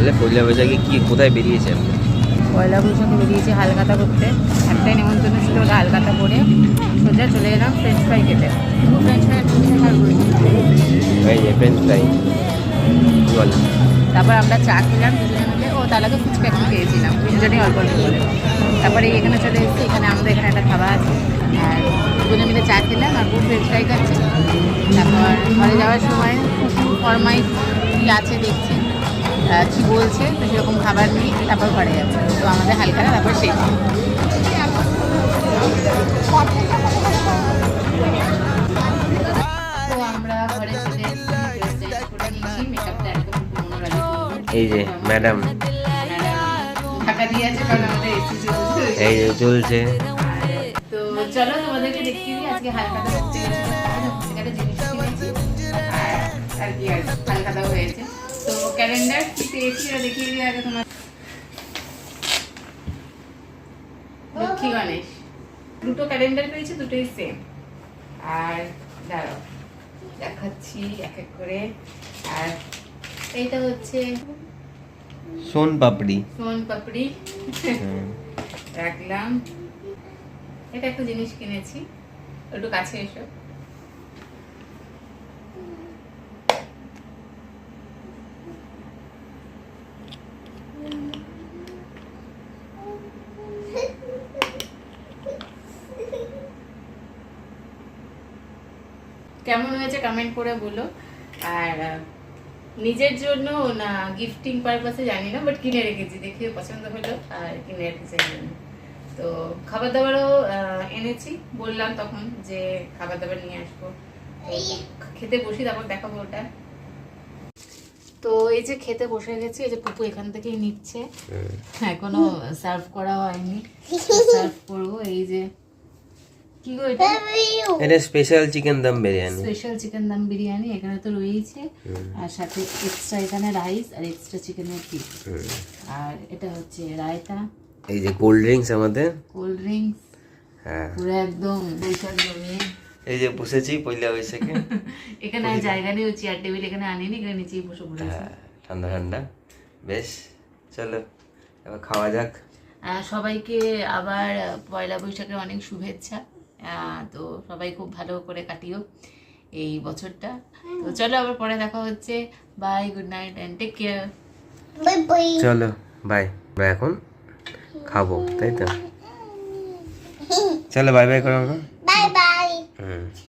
তাহলে পয়লা বৈশাখে কি কোথায় বেরিয়েছে? পয়লা বৈশাখে বেরিয়েছি হালখাতা করতে। একটাই নেমন্তন্ন ছিল, ওটা হালখাতা করে সোজা চলে এলাম ফ্রেঞ্চ ফ্রাই খেতে। ফ্রেঞ্চ ফ্রাই এই যে ফ্রেঞ্চ ফ্রাই বল। তারপর আমরা চা খেলাম দুজনে মিলে। ও তার আগে ফুচকা একটু খেয়েছিলাম তিনজনেই অল্প অল্প করে। তারপরে এখানে চলে এসেছি, এখানে আমাদের এখানে একটা খাবার আছে, আর দুজনে মিলে চা খেলাম আর খুব ফ্রেঞ্চ ফ্রাই খাচ্ছি। তারপর ঘরে যাওয়ার সময় ফরমাইশ কী আছে দেখছি, কী বলছে, তো সেরকম খাবার নিয়ে তারপর ঘরে যাচ্ছে। তো আমাদের হালকা তারপর শেষ। তো আমরা ঘরে চলে এসেছি, করে নিয়েছি, মেকআপটা একদম এই যে ম্যাডাম ঢাকা দিয়ে আছে কারণ আমাদের এসি চলছে। এই যে চলছে। তো চলো তোমাদেরকে দেখিয়ে দিই আজকে হালখাতা করতে গেছিলাম, সেখানে জিনিস কিনেছি আর কি আর হালখাতাও হয়েছে। তো ক্যালেন্ডার কি পেয়েছি এটা দেখিয়ে দিই আগে তোমার। লক্ষ্মী গণেশ দুটো ক্যালেন্ডার পেয়েছি, দুটোই সেম। আর দাঁড়াও দেখাচ্ছি এক এক করে। আর এইটা হচ্ছে সোন পাপড়ি। সোন পাপড়ি রাখলাম। এটা একটা জিনিস কিনেছি, একটু কাছে এসো। কেমন হয়েছে কমেন্ট করে বলো। আর নিজের জন্য না গিফটিং পারপাসে জানি না, বাট কিনে রেখেছি, দেখে পছন্দ হলো আর কিনে রেখেছি জন্য। তো খাবার দাবারও এনেছি, বললাম তখন যে খাবার দাবার নিয়ে আসবো, খেতে বসি তারপর দেখাবো ওটা। তো এই যে খেতে বসে গেছি, এই যে পুপু এখান থেকেই নিচ্ছে, এখনো সার্ভ করা হয়নি, সার্ভ করবো। এই যে কি গো এটা? এটা special chicken dum biryani. Special chicken dum biryani এখানে তো রয়েছে, আর সাথে এক্সট্রা এখানে রাইস আর এক্সট্রা চিকেনের পিস। আর এটা হচ্ছে রায়তা। এই যে কোল্ড ড্রিঙ্কস আমাদের, কোল্ড ড্রিঙ্কস। হ্যাঁ পুরো একদম বৈশাখ জমিয়ে। এই যে বসেছি পয়লা বৈশাখে। এখানে আর জায়গা নেই, চেয়ার টেবিল এখানে আনিনি, এখানে নিচেই বসে পড়েছি। ঠান্ডা ঠান্ডা বেশ। চলো এবার খাওয়া যাক। সবাইকে আবার পয়লা বৈশাখের অনেক শুভেচ্ছা। তো সবাই খুব ভালো করে কাটিও এই বছরটা। তো চলো আবার পরে দেখা হচ্ছে। Bye, good night and take care. Bye bye. চলো বাই বাই। এখন খাবো তাই তো, চলো বাই বাই করো। Bye bye. হুম।